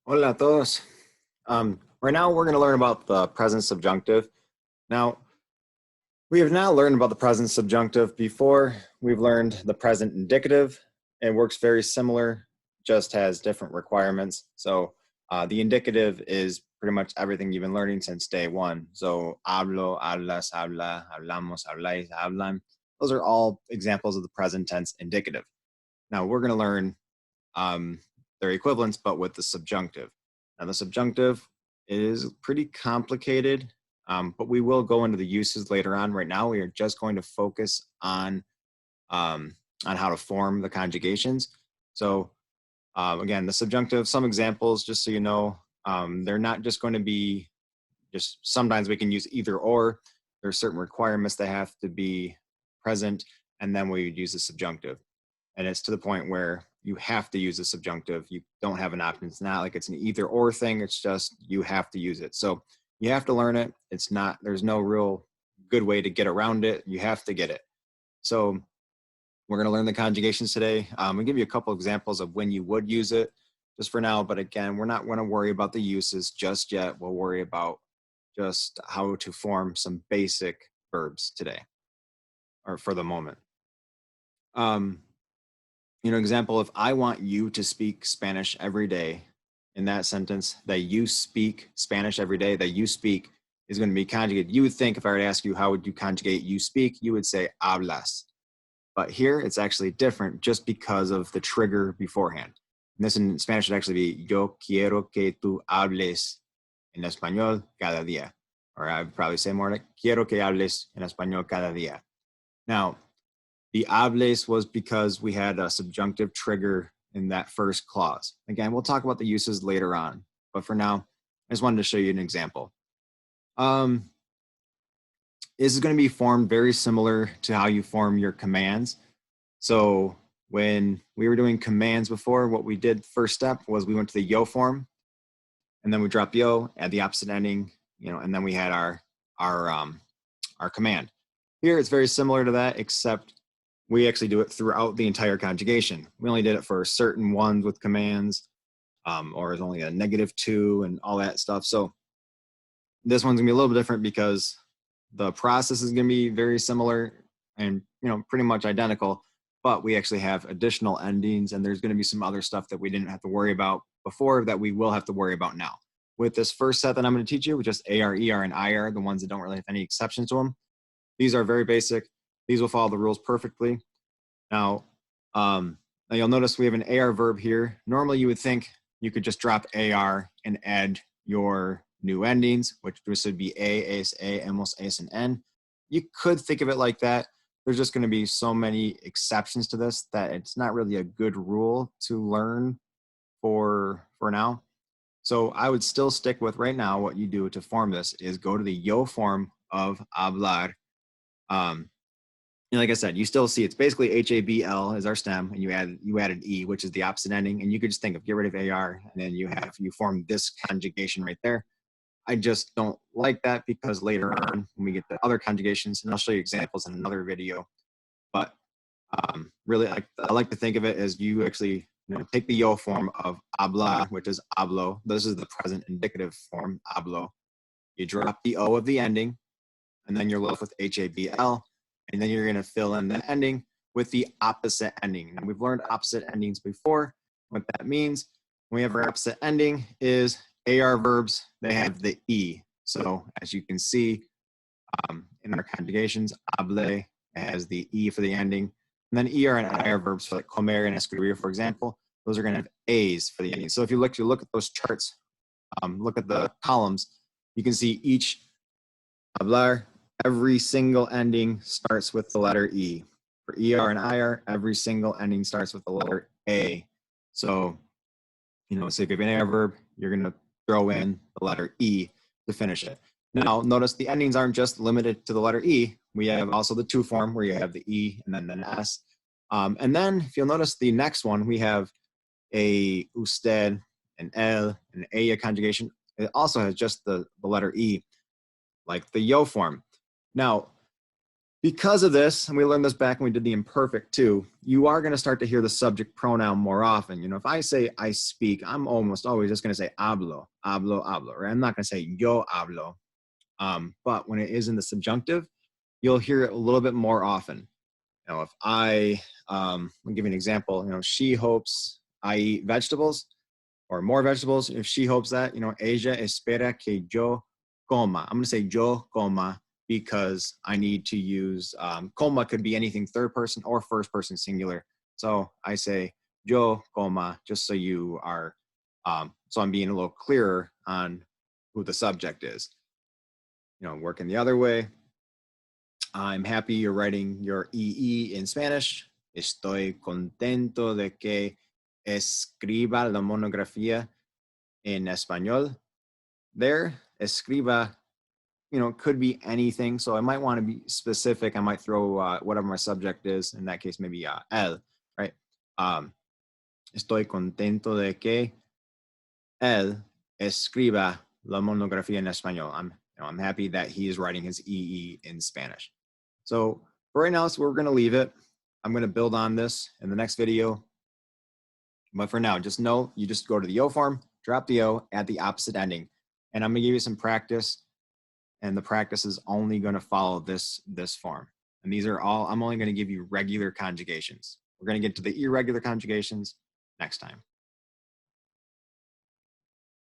Hola a todos. Right now we're going to learn about the present subjunctive. Now, we have now learned about the present subjunctive before. We've learned the present indicative. It works very similar, just has different requirements. So the indicative is pretty much everything you've been learning since day one. So hablo, hablas, habla, hablamos, habláis, hablan. Those are all examples of the present tense indicative. Now we're going to learn their equivalents, but with the subjunctive. Now, the subjunctive is pretty complicated, but we will go into the uses later on. Right now, we are just going to focus on how to form the conjugations. So, again, the subjunctive, some examples, just so you know, they're not just going to be just sometimes we can use either or. There are certain requirements that have to be present, and then we would use the subjunctive. And it's to the point where you have to use the subjunctive. You don't have an option. It's not like it's an either or thing. It's just you have to use it. So you have to learn it. It's not, there's no real good way to get around it. You have to get it. So we're going to learn the conjugations today. I'll give you a couple examples of when you would use it just for now. But again, we're not going to worry about the uses just yet. We'll worry about just how to form some basic verbs today or for the moment. Example, if I want you to speak Spanish every day, in that sentence, that you speak Spanish every day, that you speak is going to be conjugated. You would think if I were to ask you, how would you conjugate you speak? You would say hablas. But here it's actually different just because of the trigger beforehand. And this in Spanish would actually be, yo quiero que tú hables en español cada día. Or I would probably say more like, quiero que hables en español cada día. Now, the hables was because we had a subjunctive trigger in that first clause. Again, we'll talk about the uses later on, but for now, I just wanted to show you an example. This is going to be formed very similar to how you form your commands. So when we were doing commands before, what we did first step was we went to the yo form, and then we dropped yo, add the opposite ending, and then we had our command. Here it's very similar to that, except we actually do it throughout the entire conjugation. We only did it for certain ones with commands, or it's only a -2 and all that stuff. So this one's gonna be a little bit different because the process is gonna be very similar and pretty much identical, but we actually have additional endings, and there's gonna be some other stuff that we didn't have to worry about before that we will have to worry about now. With this first set that I'm gonna teach you, just AR, ER, and IR, the ones that don't really have any exceptions to them, these are very basic. These will follow the rules perfectly. Now you'll notice we have an AR verb here. Normally you would think you could just drop AR and add your new endings, which would be A, AS, A, emos, AS, and N. You could think of it like that. There's just going to be so many exceptions to this that it's not really a good rule to learn for now. So I would still stick with right now what you do to form this is go to the yo form of hablar. Like I said, you still see it's basically HABL is our stem, and you added E, which is the opposite ending, and you could just think of get rid of AR, and then you form this conjugation right there. I just don't like that because later on when we get to other conjugations, and I'll show you examples in another video, but really I like to think of it as you actually take the yo form of habla, which is hablo. This is the present indicative form, hablo. You drop the O of the ending, and then you're left with HABL. And then you're going to fill in the ending with the opposite ending. Now, we've learned opposite endings before. What that means, when we have our opposite ending is AR verbs, they have the E. So as you can see in our conjugations, hable has the E for the ending. And then ER and IR verbs for like comer and escribir, for example, those are going to have A's for the ending. So if you look at those charts, look at the columns, you can see each hablar, every single ending starts with the letter E. For ER and IR, every single ending starts with the letter A. So, say if you have an AR verb, you're going to throw in the letter E to finish it. Now, notice the endings aren't just limited to the letter E. We have also the to form where you have the E and then an S. And then, if you'll notice the next one, we have a usted, an el, an ella conjugation. It also has just the letter E, like the yo form. Now, Because of this, and we learned this back when we did the imperfect too, you are going to start to hear the subject pronoun more often. You know, if I say I speak, I'm almost always just going to say hablo, hablo, hablo, right? I'm not going to say yo hablo. But when it is in the subjunctive, you'll hear it a little bit more often. You know, if I'll give you an example, you know, she hopes I eat vegetables or more vegetables. If she hopes that, you know, ella espera que yo coma. I'm going to say yo coma because I need to use, coma could be anything third person or first person singular. So I say yo coma just so you are, so I'm being a little clearer on who the subject is. You know, working the other way. I'm happy you're writing your EE in Spanish. Estoy contento de que escriba la monografía en español. There, escriba, you know, could be anything. So I might want to be specific. I might throw whatever my subject is. In that case, maybe él, right? Estoy contento de que él escriba la monografía en español. I'm happy that he is writing his EE in Spanish. So for right now, that's where we're going to leave it. I'm going to build on this in the next video. But for now, just know you just go to the O form, drop the O, add the opposite ending. And I'm going to give you some practice. And the practice is only going to follow this form. And these are all, I'm only going to give you regular conjugations. We're going to get to the irregular conjugations next time.